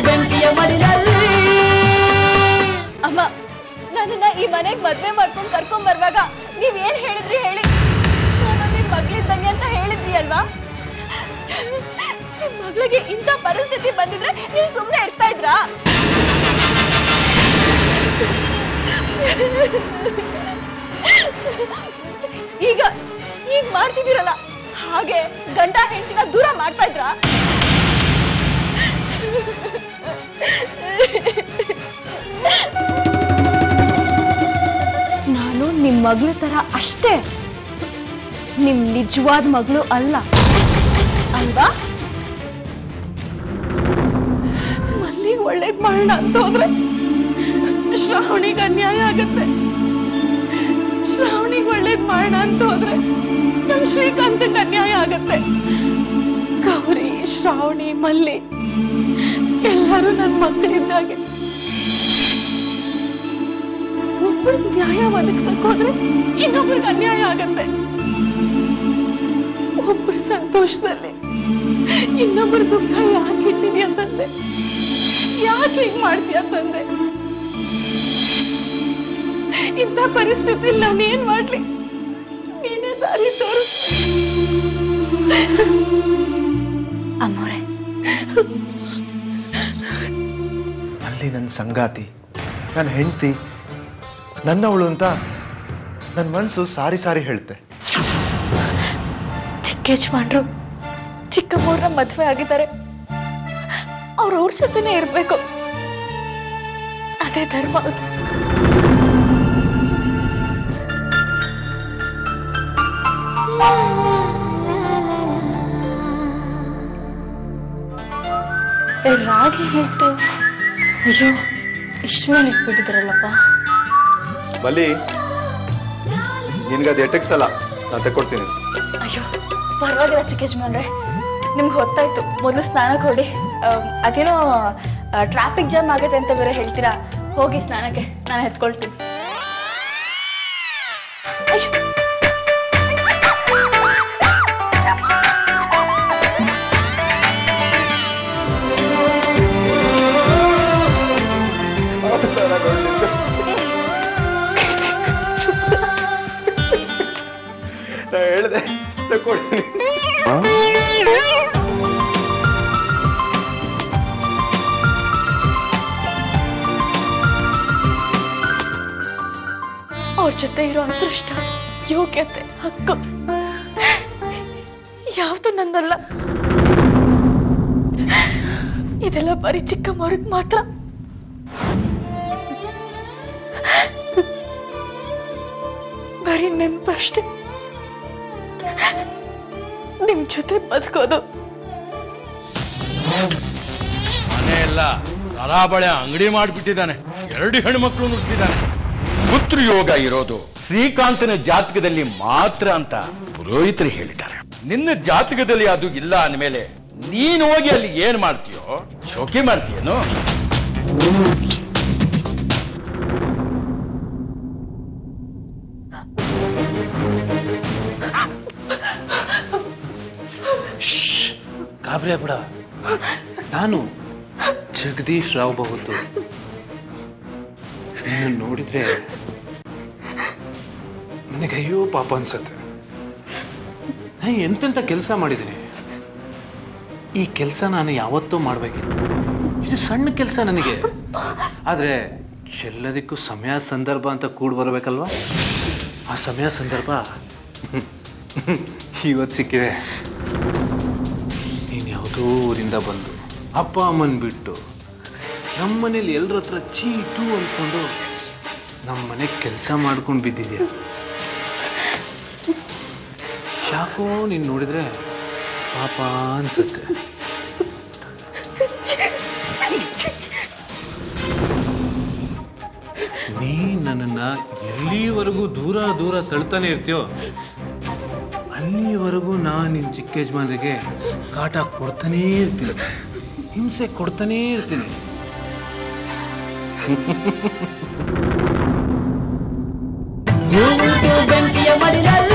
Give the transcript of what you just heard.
ಬೆಂಕಿಯ ಮಡಿಲಲ್ಲಿ ಅಮ್ಮ ನನ್ನನ್ನ ಈ ಮನೆಗೆ ಮದ್ವೆ ಮಾಡ್ಕೊಂಡು ಕರ್ಕೊಂಡ್ ಬರುವಾಗ ನೀವೇನ್ ಹೇಳಿದ್ರಿ ಹೇಳಿ? ನಾನು ನಿಮ್ ಮಗಳಿದ್ದಂಗೆ ಅಂತ ಹೇಳಿದ್ರಿ ಅಲ್ವಾ? ನಿಮ್ ಮಗಳಿಗೆ ಇಂಥ ಪರಿಸ್ಥಿತಿ ಬಂದಿದ್ರೆ ನೀವು ಸುಮ್ಮನೆ ಇರ್ತಾ ಇದ್ರಾ? ಈಗ ಮಾಡ್ತಿದ್ದೀರಲ್ಲ ಹಾಗೆ ಗಂಡ ಹೆಂಡತಿನ ದೂರ ಮಾಡ್ತಾ ಇದ್ರಾ? ನಾನು ನಿಮ್ ಮಗಳ ತರ ಅಷ್ಟೇ, ನಿಮ್ ನಿಜವಾದ ಮಗಳು ಅಲ್ಲ ಅಲ್ವಾ? ಮಲ್ಲಿಗೆ ಒಳ್ಳೇದ್ ಮಾಡೋಣ ಅಂತ ಹೋದ್ರೆ ಶ್ರಾವಣಿಗೆ ಅನ್ಯಾಯ ಆಗತ್ತೆ, ಶ್ರಾವಣಿಗೆ ಒಳ್ಳೇದ್ ಮಾಡೋಣ ಅಂತ ಹೋದ್ರೆ ನಮ್ ಶ್ರೀಕಾಂತಕ್ಕೆ ಅನ್ಯಾಯ ಆಗತ್ತೆ. ಗೌರಿ, ಶ್ರಾವಣಿ, ಮಲ್ಲಿ ಎಲ್ಲರೂ ನನ್ನ ಮಕ್ಕಳಿದ್ದಾಗೆ. ಒಬ್ಬರು ನ್ಯಾಯ ಒದಗಿಸಕ್ ಹೋದ್ರೆ ಇನ್ನೊಬ್ರಿಗೆ ಅನ್ಯಾಯ ಆಗತ್ತೆ. ಒಬ್ಬರು ಸಂತೋಷದಲ್ಲಿ ಇನ್ನೊಬ್ಬರ ದುಃಖ ಯಾಕೆ ಇಟ್ಟಿದ್ಯಾ ತಂದೆ? ಯಾಕೆ ಹೀಗ್ ಮಾಡ್ತೀಯ ತಂದೆ? ಇಂಥ ಪರಿಸ್ಥಿತಿ ನಾನೇನ್ ಮಾಡ್ಲಿ? ನೀನೇ ದಾರಿ ತೋರು. ಅಮ್ಮೋರೆ, ಅಲ್ಲಿ ನನ್ನ ಸಂಗಾತಿ, ನನ್ನ ಹೆಂಡತಿ, ನನ್ನವಳು ಅಂತ ನನ್ನ ಮನಸ್ಸು ಸಾರಿ ಸಾರಿ ಹೇಳುತ್ತೆ. ಚಿಕ್ಕ ಯಜಮಾನ್ರು ಚಿಕ್ಕಮ್ಮವ್ರನ್ನ ಮದ್ವೆ ಆಗಿದ್ದಾರೆ, ಅವ್ರ ಜೊತೆನೆ ಇರ್ಬೇಕು, ಅದೇ ಧರ್ಮ. ರಾಗಿ ಹಿಟ್ಟು ಅಯ್ಯೋ ಇಷ್ಟು ಮೇಲೆ ಇಟ್ಬಿಟ್ಟಿದ್ರಲ್ಲಪ್ಪ. ಮಲ್ಲಿ, ನಿನ್ಗದು ಎಟಕ್ಸಲ್ಲ, ನಾನು ತಗೊಡ್ತೀನಿ. ಅಯ್ಯೋ ಪರವಾಗಿಲ್ಲ ಚಿಕ್ಕ ಯಜಮಾನ್ರೆ, ನಿಮ್ಗೆ ಹೊತ್ತಾಯ್ತು, ಮೊದಲು ಸ್ನಾನ ಕೊಡಿ. ಅದೇನೋ ಟ್ರಾಫಿಕ್ ಜಾಮ್ ಆಗತ್ತೆ ಅಂತ ಬೇರೆ ಹೇಳ್ತೀರಾ, ಹೋಗಿ ಸ್ನಾನಕ್ಕೆ, ನಾನು ಎತ್ಕೊಳ್ತೀನಿ. ಹೇಳಿದೆ ತಗೊಡ್ತೀನಿ. ಅವ್ರ ಜೊತೆ ಇರೋ ಅದೃಷ್ಟ, ಯೋಗ್ಯತೆ, ಹಕ್ಕು ಯಾವುದು ನನ್ನಲ್ಲ. ಇದೆಲ್ಲ ಬರೀ ಚಿಕ್ಕಮ್ಮವ್ರಿಗೆ ಮಾತ್ರ. ಬರೀ ನೆನಪಷ್ಟೇ, ನಿಮ್ ಜೊತೆ ಬದುಕೋದು. ಮನೆ ಎಲ್ಲ ತರಾಬಳೆ ಅಂಗಡಿ ಮಾಡಿಬಿಟ್ಟಿದ್ದಾನೆ, 2 ಹೆಣ್ಮಕ್ಳು ನುಡ್ತಿದ್ದಾನೆ. ಪುತ್ರ ಯೋಗ ಇರೋದು ಶ್ರೀಕಾಂತನ ಜಾತಕದಲ್ಲಿ ಮಾತ್ರ ಅಂತ ಪುರೋಹಿತರು ಹೇಳಿದ್ದಾರೆ. ನಿನ್ನ ಜಾತಕದಲ್ಲಿ ಅದು ಇಲ್ಲ ಅಂದಮೇಲೆ ನೀನು ಹೋಗಿ ಅಲ್ಲಿ ಏನ್ ಮಾಡ್ತೀಯೋ? ಶೋಕಿ ಮಾಡ್ತೀಯೇನು? ಗಾಬರಿ ಆಗ್ಬೇಡ, ನಾನು ಜಗದೀಶ್ ರಾವ್ ಬಹುದು. ನೀನು ನೋಡಿದ್ರೆ ನನಗೆ ಅಯ್ಯೋ ಪಾಪ ಅನ್ಸತ್ತೆ. ನಾನು ಎಂತೆಂಥ ಕೆಲಸ ಮಾಡಿದ್ದೀನಿ. ಈ ಕೆಲಸ ನಾನು ಯಾವತ್ತೂ ಮಾಡ್ಬೇಕಿತ್ತು. ಇದು ಸಣ್ಣ ಕೆಲಸ ನನಗೆ, ಆದ್ರೆ ಎಲ್ಲದಕ್ಕೂ ಸಮಯ ಸಂದರ್ಭ ಅಂತ ಕೂಡ್ ಬರಬೇಕಲ್ವಾ? ಆ ಸಮಯ ಸಂದರ್ಭ ಇವತ್ತು ಸಿಕ್ಕಿದೆ. ನೀನು ಯಾವುದೋ ಊರಿಂದ ಬಂದು ಅಪ್ಪ ಅಮ್ಮನ್ ಬಿಟ್ಟು ನಮ್ಮನೇಲಿ ಎಲ್ಲರ ಹತ್ರ ಚೀಟು ಅಂದ್ಕೊಂಡು ನಮ್ಮನೆಗೆ ಕೆಲಸ ಮಾಡ್ಕೊಂಡು ಬಿದ್ದಿದ್ಯಾ. ಯಾಕೋ ನೀನು ನೋಡಿದ್ರೆ ಪಾಪ ಅನ್ಸುತ್ತೆ. ನೀ ನನ್ನನ್ನ ಎಲ್ಲಿವರೆಗೂ ದೂರ ದೂರ ತಳ್ತಾನೆ ಇರ್ತೀಯೋ ಅಲ್ಲಿವರೆಗೂ ನಾನು ನಿನ್ನ ಚಿಕ್ಕ ಯಜಮಾನರಿಗೆ ಕಾಟ ಕೊಡ್ತಾನೇ ಇರ್ತೀನಿ, ಹಿಂಸೆ ಕೊಡ್ತಾನೇ ಇರ್ತೀನಿ. ಬೆಂಕಿಯ ಮಡಿಲಲ್ಲಿ